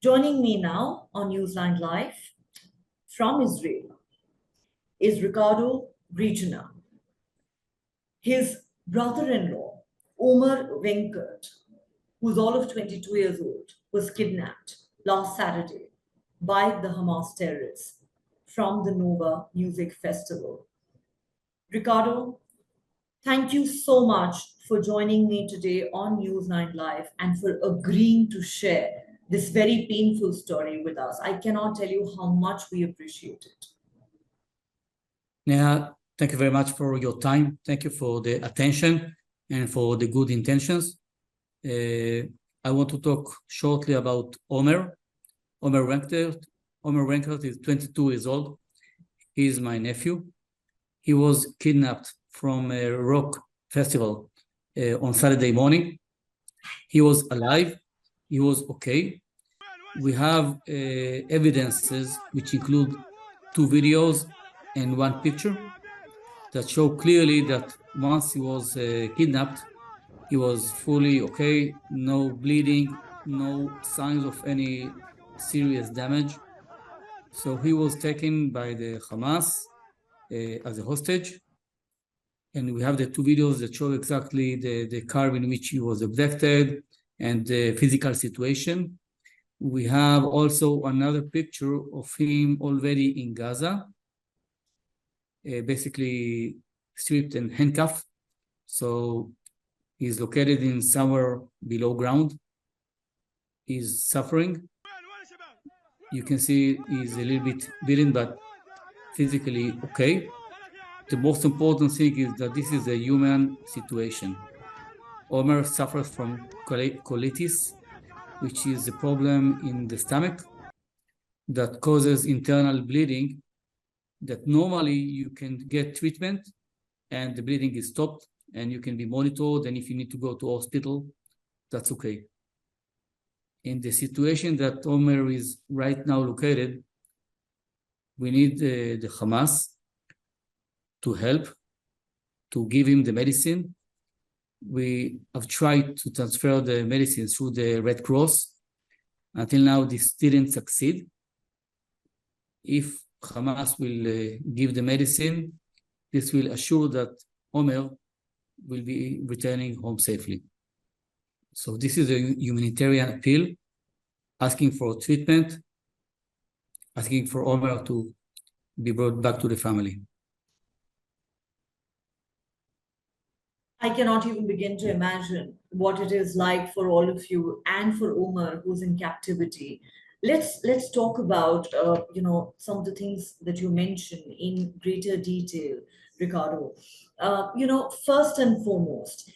Joining me now on News9 Live from Israel is Ricardo Grichener. His brother-in-law, Omar Wenkert, who's all of 22 years old, was kidnapped last Saturday by the Hamas terrorists from the Nova Music Festival. Ricardo, thank you so much for joining me today on News9 Live and for agreeing to share this very painful story with us. I cannot tell you how much we appreciate it. Neha, thank you very much for your time. Thank you for the attention and for the good intentions. I want to talk shortly about Omar Wenkert. Omar Wenkert is 22 years old. He is my nephew. He was kidnapped from a rock festival on Saturday morning. He was alive. He was okay. We have evidences which include 2 videos and 1 picture that show clearly that once he was kidnapped, he was fully okay, no bleeding, no signs of any serious damage. So he was taken by the Hamas as a hostage. And we have the 2 videos that show exactly the car in which he was abducted and the physical situation. We have also another picture of him already in Gaza, basically stripped and handcuffed. So he's located in somewhere below ground. He's suffering. You can see he's a little bit beaten, but physically okay. The most important thing is that this is a human situation. Omar suffers from colitis, which is a problem in the stomach that causes internal bleeding that normally you can get treatment and the bleeding is stopped and you can be monitored, and if you need to go to hospital, that's okay. In the situation that Omar is right now located, we need the Hamas to help, to give him the medicine. We have tried to transfer the medicine through the Red Cross. Until now, this didn't succeed. If Hamas will give the medicine, this will assure that Omar will be returning home safely. So this is a humanitarian appeal, asking for treatment, asking for Omar to be brought back to the family. I cannot even begin to imagine what it is like for all of you and for Omar, who's in captivity. Let's talk about some of the things that you mentioned in greater detail, Ricardo. First and foremost,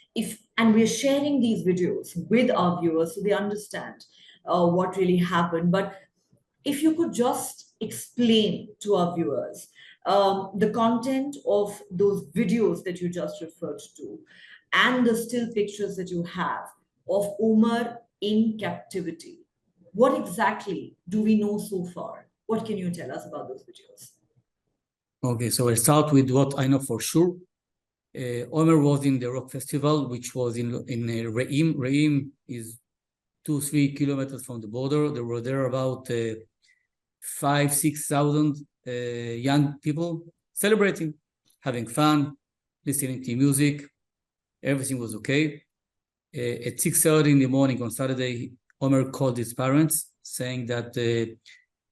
and we're sharing these videos with our viewers so they understand what really happened. But if you could just explain to our viewers the content of those videos that you just referred to and the still pictures that you have of Omar in captivity. What exactly do we know so far? What can you tell us about those videos? Okay, so I'll start with what I know for sure. Omar was in the rock festival, which was in Re'im. Re'im is 2-3 kilometers from the border. There were there about 5,000-6,000 young people celebrating, having fun, listening to music. Everything was okay. At 6:30 in the morning on Saturday, Omar called his parents saying that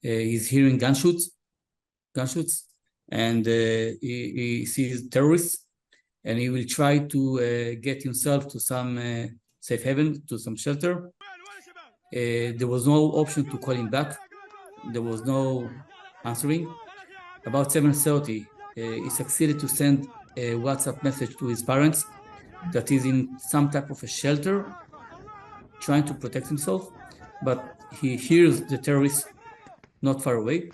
he's hearing gunshots, and he sees terrorists, and he will try to get himself to some safe haven, to some shelter. There was no option to call him back. There was no answering. About 7:30, he succeeded to send a WhatsApp message to his parents that he's in some type of a shelter, trying to protect himself, but he hears the terrorists not far away.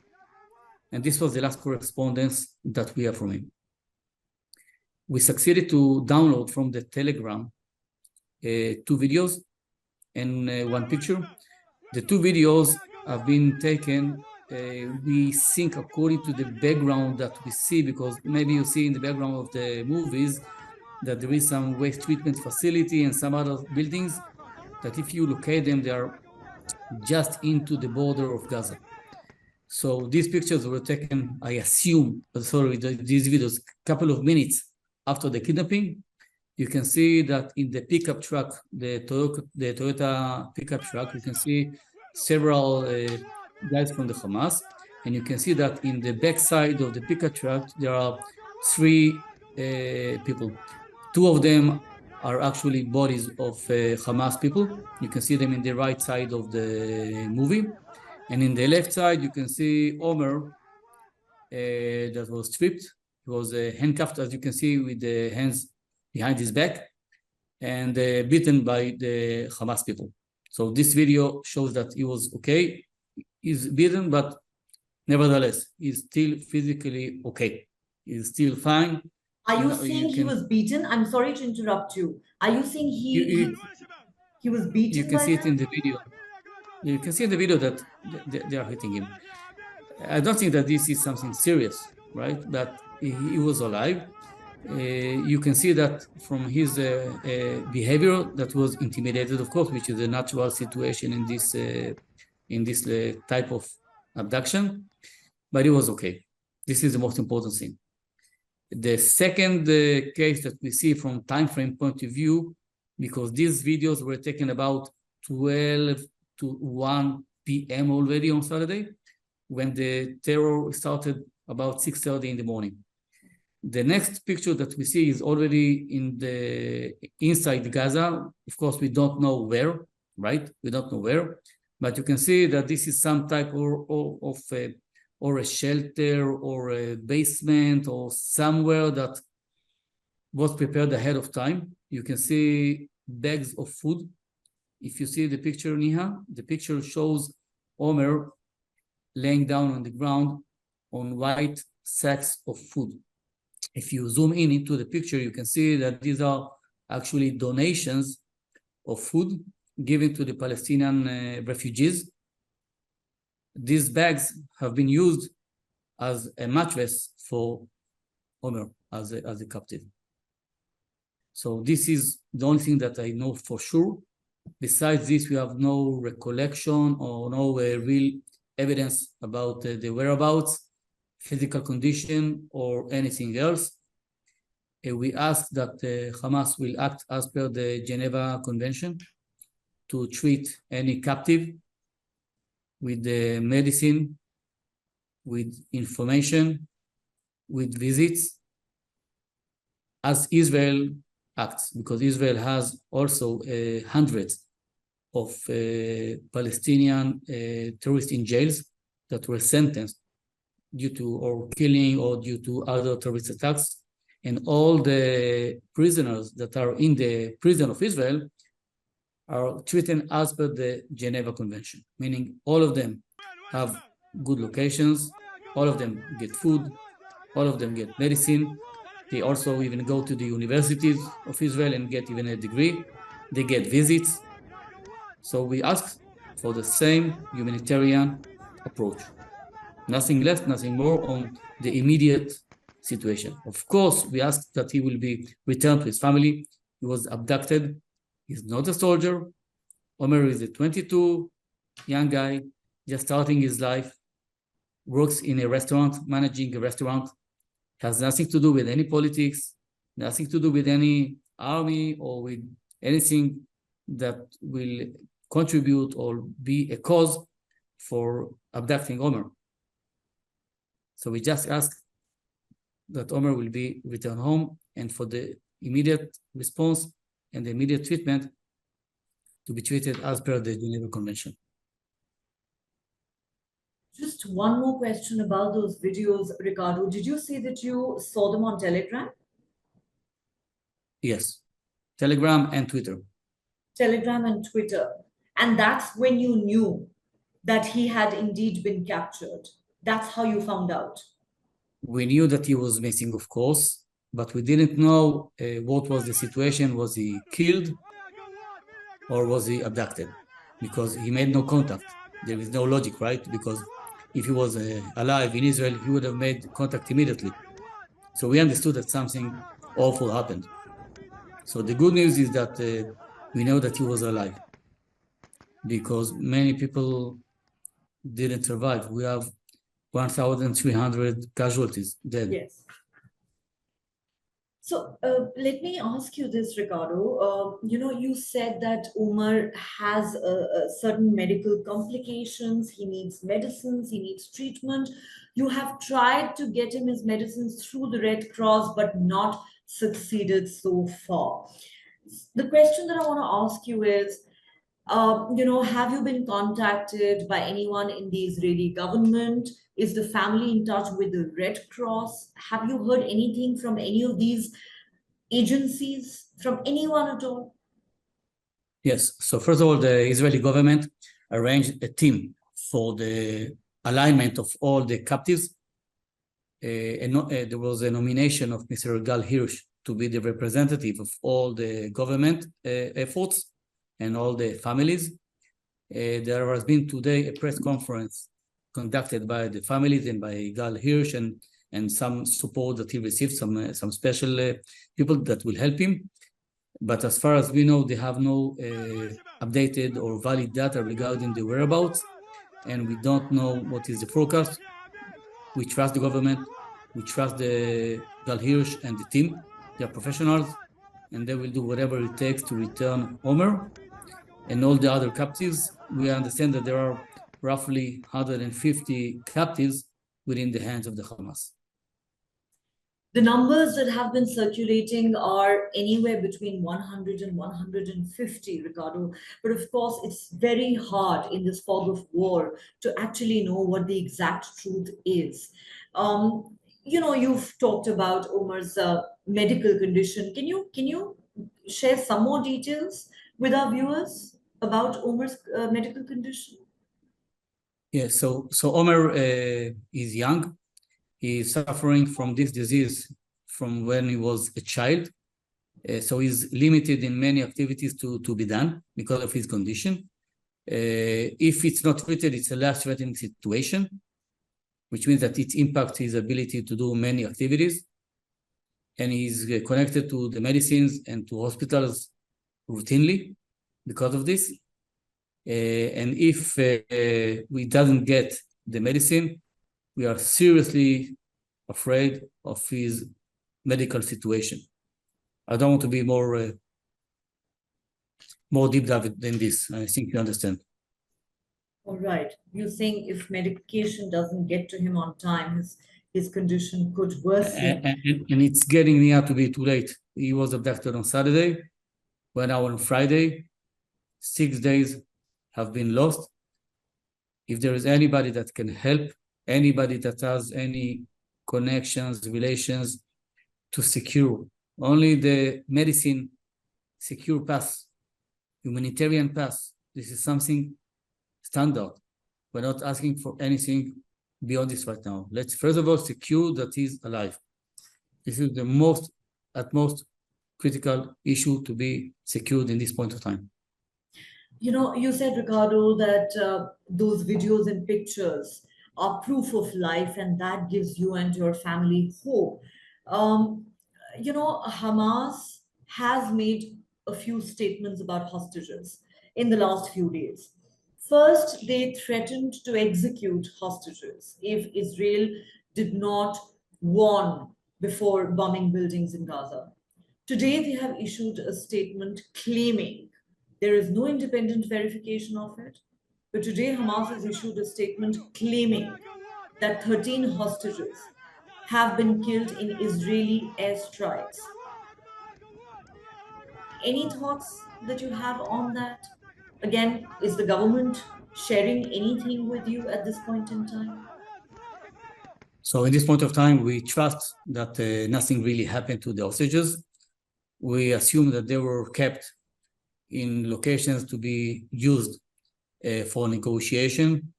And this was the last correspondence that we have from him. We succeeded to download from the Telegram 2 videos and 1 picture. The 2 videos have been taken. We sync according to the background that we see, because maybe you see in the background of the movies that there is some waste treatment facility and some other buildings that if you locate them, they are just into the border of Gaza. So these pictures were taken, I assume, these videos, a couple of minutes after the kidnapping. You can see that in the pickup truck, the Toyota pickup truck, you can see several guys from the Hamas. And you can see that in the back side of the pickup truck, there are three people. Two of them are actually bodies of Hamas people. You can see them in the right side of the movie. And in the left side, you can see Omer that was stripped. He was handcuffed, as you can see, with the hands behind his back and beaten by the Hamas people. So this video shows that he was okay. He's beaten, but nevertheless, he's still physically okay. He's still fine. Are you saying he was beaten? I'm sorry to interrupt you. Are you saying he was beaten? You can see it in the video. You can see in the video that they are hitting him. I don't think that this is something serious, right? But he was alive. You can see that from his behavior that was intimidated, of course, which is a natural situation in this type of abduction, but he was okay. This is the most important thing. The second case that we see from time frame point of view, because these videos were taken about 12 to 1 p.m. already on Saturday, when the terror started about 6:30 in the morning. The next picture that we see is already inside Gaza. Of course, we don't know where, right? We don't know where, but you can see that this is some type or a shelter or a basement or somewhere that was prepared ahead of time. You can see bags of food. If you see the picture, Neha, the picture shows Omer laying down on the ground on white sacks of food. If you zoom in into the picture, you can see that these are actually donations of food given to the Palestinian refugees. These bags have been used as a mattress for Omer as a captive. So this is the only thing that I know for sure. Besides this, we have no recollection or no real evidence about the whereabouts, physical condition, or anything else. We ask that Hamas will act as per the Geneva Convention to treat any captive with the medicine, with information, with visits, as Israel acts, because Israel has also hundreds of Palestinian terrorists in jails that were sentenced due to or killing or due to other terrorist attacks. And all the prisoners that are in the prison of Israel are treated as per the Geneva Convention, meaning all of them have good locations, all of them get food, all of them get medicine. They also even go to the universities of Israel and get even a degree. They get visits. So we ask for the same humanitarian approach. Nothing less, nothing more on the immediate situation. Of course, we ask that he will be returned to his family. He was abducted. He's not a soldier. Omer is a 22 young guy, just starting his life, works in a restaurant, managing a restaurant, has nothing to do with any politics, nothing to do with any army or with anything that will contribute or be a cause for abducting Omer. So we just ask that Omer will be returned home and for the immediate response and the immediate treatment to be treated as per the Geneva Convention. Just one more question about those videos, Ricardo. Did you say that you saw them on Telegram? Yes, Telegram and Twitter. Telegram and Twitter. And that's when you knew that he had indeed been captured. That's how you found out. We knew that he was missing, of course, but we didn't know what was the situation. Was he killed or was he abducted? Because he made no contact. There is no logic, right? Because if he was alive in Israel, he would have made contact immediately. So we understood that something awful happened. So the good news is that we know that he was alive. because many people didn't survive. We have 1,300 casualties dead. Yes. So let me ask you this, Ricardo. You said that Omar has certain medical complications. He needs medicines. He needs treatment. You have tried to get him his medicines through the Red Cross, but not succeeded so far. The question that I want to ask you is, have you been contacted by anyone in the Israeli government? Is the family in touch with the Red Cross? Have you heard anything from any of these agencies, from anyone at all? Yes. So first of all, the Israeli government arranged a team for the alignment of all the captives. There was a nomination of Mr. Gal Hirsch to be the representative of all the government efforts and all the families. There has been today a press conference conducted by the families and by Gal Hirsch and some support that he received, some special people that will help him. But as far as we know, they have no updated or valid data regarding the whereabouts, and we don't know what is the forecast. We trust the government, we trust the Gal Hirsch and the team. They are professionals, and they will do whatever it takes to return Omer and all the other captives. We understand that there are roughly 150 captives within the hands of the Hamas. The numbers that have been circulating are anywhere between 100 and 150, Ricardo. But of course, it's very hard in this fog of war to actually know what the exact truth is. You've talked about Omar's medical condition. Can you share some more details with our viewers about Omar's medical condition? Yeah, so Omer is young. He is suffering from this disease from when he was a child. So he's limited in many activities to be done because of his condition. If it's not treated, it's a life-threatening situation, which means that it impacts his ability to do many activities. And he's connected to the medicines and to hospitals routinely because of this. And if we doesn't get the medicine, we are seriously afraid of his medical situation. I don't want to be more deep dive than this. I think you understand. All right. You think if medication doesn't get to him on time, his condition could worsen? And it's getting near to be too late. He was abducted on Saturday, went out on Friday. 6 days have been lost. If there is anybody that can help, anybody that has any connections, relations to secure, only the medicine secure pass, humanitarian pass, this is something standard. We're not asking for anything beyond this right now. Let's first of all secure that he's alive. This is the utmost critical issue to be secured in this point of time. You said, Ricardo, that those videos and pictures are proof of life, and that gives you and your family hope. Hamas has made a few statements about hostages in the last few days. First, they threatened to execute hostages if Israel did not warn before bombing buildings in Gaza. Today, they have issued a statement claiming there is no independent verification of it. But today, Hamas has issued a statement claiming that 13 hostages have been killed in Israeli airstrikes. Any thoughts that you have on that? Again, is the government sharing anything with you at this point in time? So in this point of time, we trust that nothing really happened to the hostages. We assume that they were kept in locations to be used for negotiation.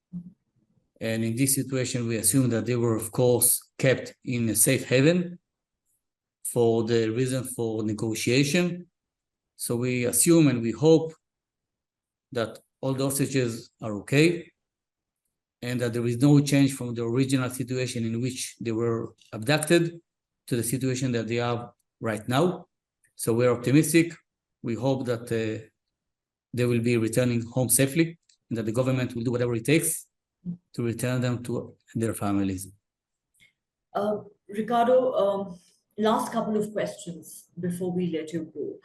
And in this situation, we assume that they were, of course, kept in a safe haven for the reason for negotiation. So we assume and we hope that all the hostages are okay and that there is no change from the original situation in which they were abducted to the situation that they have right now. So we're optimistic. We hope that they will be returning home safely, and that the government will do whatever it takes to return them to their families. Ricardo, last couple of questions before we let you go.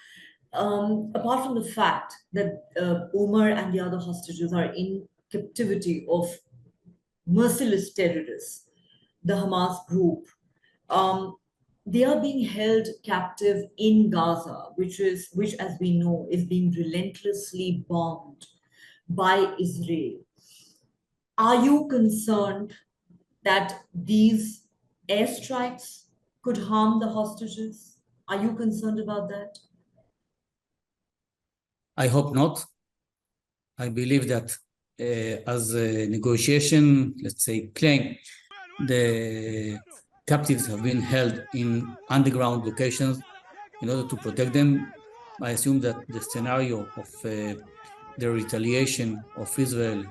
Apart from the fact that Omar and the other hostages are in captivity of merciless terrorists, the Hamas group, they are being held captive in Gaza, which, as we know, is being relentlessly bombed by Israel. Are you concerned that these airstrikes could harm the hostages? Are you concerned about that? I hope not. I believe that as a negotiation, let's say, claim, the captives have been held in underground locations in order to protect them. I assume that the scenario of the retaliation of Israel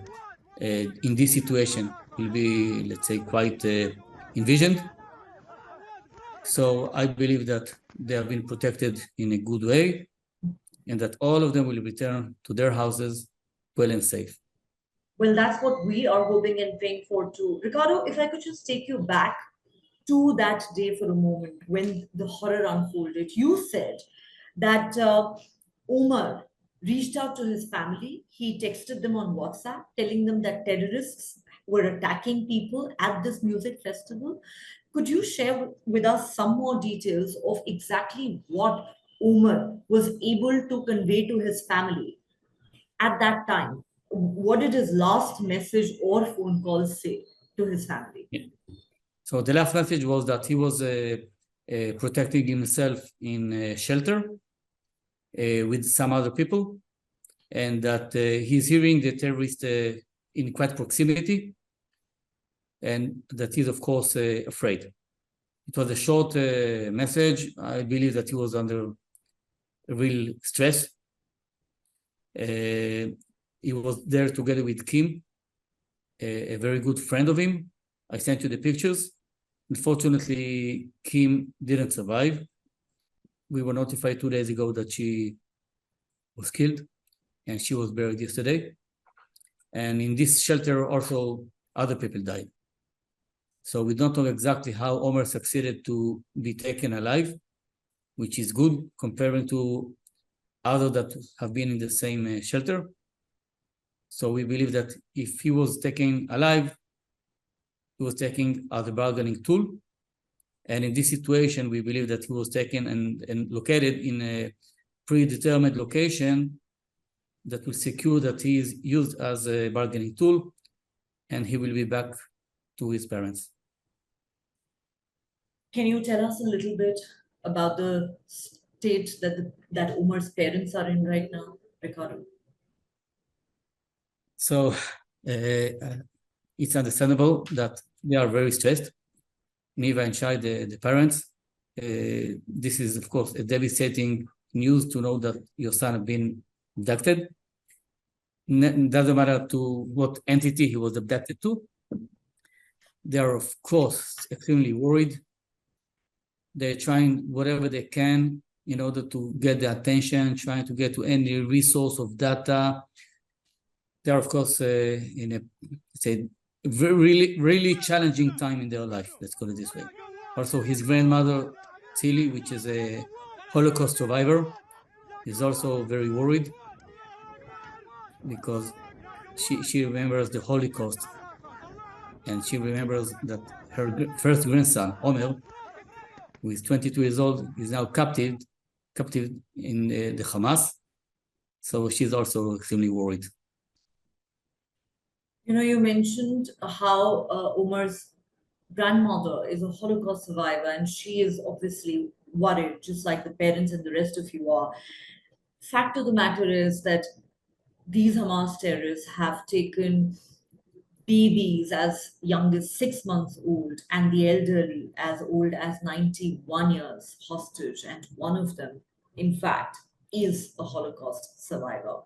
in this situation will be, let's say, quite envisioned. So I believe that they have been protected in a good way, and that all of them will return to their houses well and safe. Well, that's what we are hoping and praying for too. Ricardo, if I could just take you back to that day for a moment when the horror unfolded. You said that Omar reached out to his family. He texted them on WhatsApp, telling them that terrorists were attacking people at this music festival. Could you share with us some more details of exactly what Omar was able to convey to his family at that time? What did his last message or phone call say to his family? Yeah. So the last message was that he was protecting himself in a shelter with some other people, and that he's hearing the terrorist in quite proximity, and that he's, of course, afraid. It was a short message. I believe that he was under real stress. He was there together with Kim, a very good friend of him. I sent you the pictures. Unfortunately, Kim didn't survive. We were notified 2 days ago that she was killed, and she was buried yesterday. And in this shelter, also, other people died. So we don't know exactly how Omar succeeded to be taken alive, which is good comparing to others that have been in the same shelter. So we believe that if he was taken alive, he was taken as a bargaining tool. And in this situation, we believe that he was taken and located in a predetermined location that will secure that he is used as a bargaining tool, and he will be back to his parents. Can you tell us a little bit about the state that Omar's parents are in right now, Ricardo? So it's understandable that they are very stressed. Neva and Shai, the parents. This is, of course, a devastating news to know that your son has been abducted. It doesn't matter to what entity he was abducted to. They are, of course, extremely worried. They're trying whatever they can in order to get the attention, trying to get to any resource of data. They're, of course, in a, say, very, really challenging time in their life, let's call it this way. Also, his grandmother, Tilly, which is a Holocaust survivor, is also very worried because she remembers the Holocaust, and she remembers that her first grandson, Omer, who is 22 years old, is now captive in the Hamas. So she's also extremely worried. You know, you mentioned how Omar's grandmother is a Holocaust survivor, and she is obviously worried, just like the parents and the rest of you are. Fact of the matter is that these Hamas terrorists have taken babies as young as 6 months old and the elderly as old as 91 years hostage. And one of them, in fact, is a Holocaust survivor.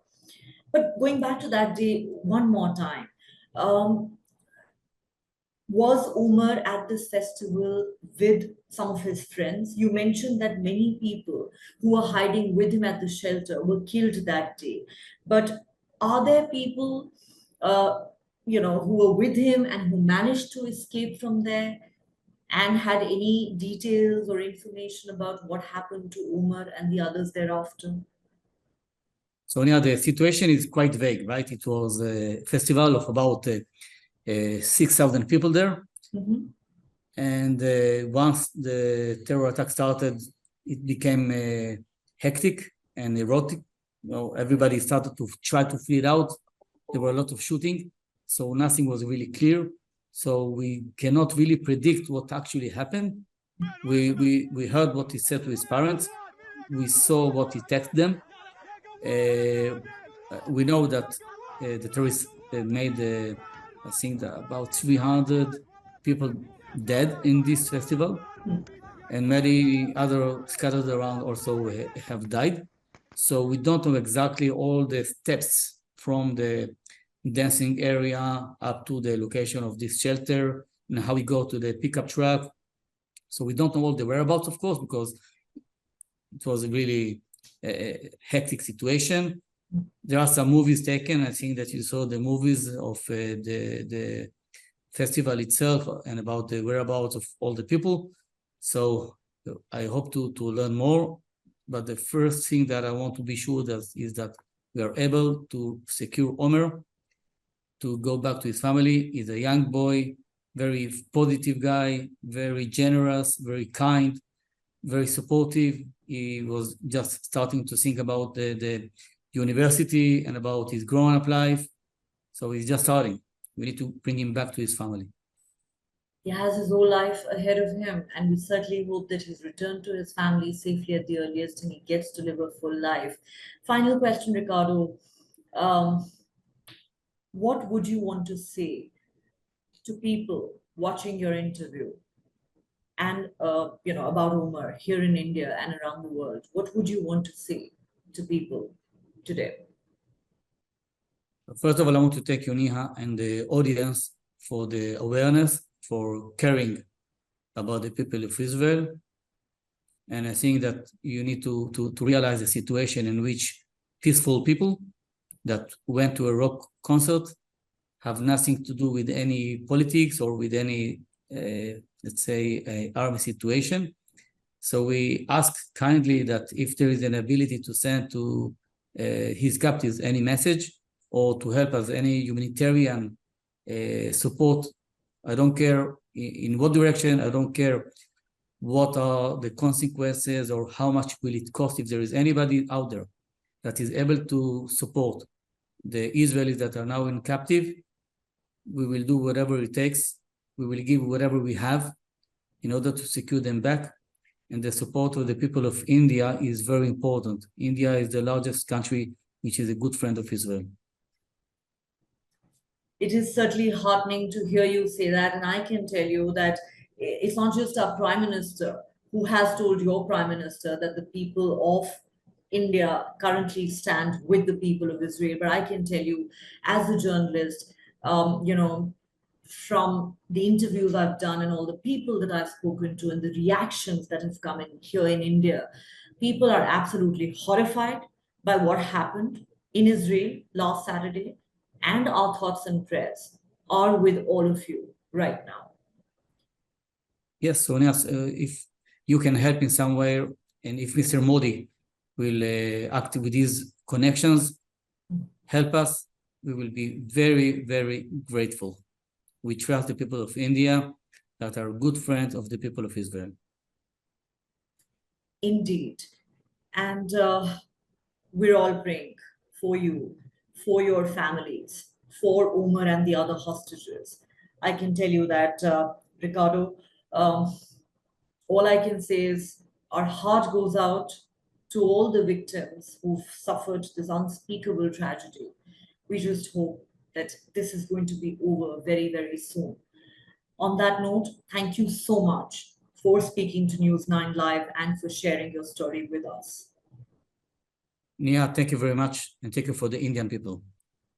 But going back to that day one more time, um, Was Omar at this festival with some of his friends? You mentioned that many people who were hiding with him at the shelter were killed that day. But are there people, uh, who were with him and who managed to escape from there and had any details or information about what happened to Omar and the others thereafter? So yeah, the situation is quite vague, right? It was a festival of about 6,000 people there. Mm-hmm. And once the terror attack started, it became hectic and erotic. Everybody started to try to flee it out. There were a lot of shooting, so nothing was really clear. So we cannot really predict what actually happened. We heard what he said to his parents. We saw what he texted them. We know that the terrorists made, I think, about 300 people dead in this festival, and many other scattered around also have died. So we don't know exactly all the steps from the dancing area up to the location of this shelter and how we go to the pickup truck. So we don't know all the whereabouts, of course, because it was a really hectic situation. There are some movies taken. I think that you saw the movies of the festival itself and about the whereabouts of all the people. So I hope to learn more. But the first thing that I want to be sure that is that we are able to secure Omer to go back to his family. He's a young boy, very positive guy, very generous, very kind, very supportive. He was just starting to think about the university and about his grown-up life. So he's just starting. We need to bring him back to his family. He has his whole life ahead of him, and we certainly hope that he's returned to his family safely at the earliest and he gets to live a full life. Final question, Ricardo. Um, what would you want to say to people watching your interview and about Omar here in India and around the world? What would you want to say to people today? First of all, I want to thank you, Neha, and the audience for the awareness, for caring about the people of Israel. And I think that you need to realize the situation in which peaceful people that went to a rock concert have nothing to do with any politics or with any, let's say, army situation. So we ask kindly that if there is an ability to send to his captives any message or to help us any humanitarian support, I don't care in what direction, I don't care what are the consequences or how much will it cost. If there is anybody out there that is able to support the Israelis that are now in captive, we will do whatever it takes. We will give whatever we have in order to secure them back. And the support of the people of India is very important. India is the largest country, which is a good friend of Israel. It is certainly heartening to hear you say that. And I can tell you that it's not just our prime minister who has told your prime minister that the people of India currently stand with the people of Israel. But I can tell you, as a journalist, from the interviews I've done and all the people that I've spoken to and the reactions that have come in here in India, people are absolutely horrified by what happened in Israel last Saturday, and our thoughts and prayers are with all of you right now. Yes, Sonia, if you can help in some way, and if Mr. Modi will act with these connections, help us, we will be very, very grateful. We trust the people of India that are good friends of the people of Israel. Indeed. And we're all praying for you, for your families, for Omar and the other hostages. I can tell you that, Ricardo, all I can say is our heart goes out to all the victims who've suffered this unspeakable tragedy. We just hope that this is going to be over very, very soon. On that note, thank you so much for speaking to News9 Live and for sharing your story with us. Neha, thank you very much, and thank you for the Indian people.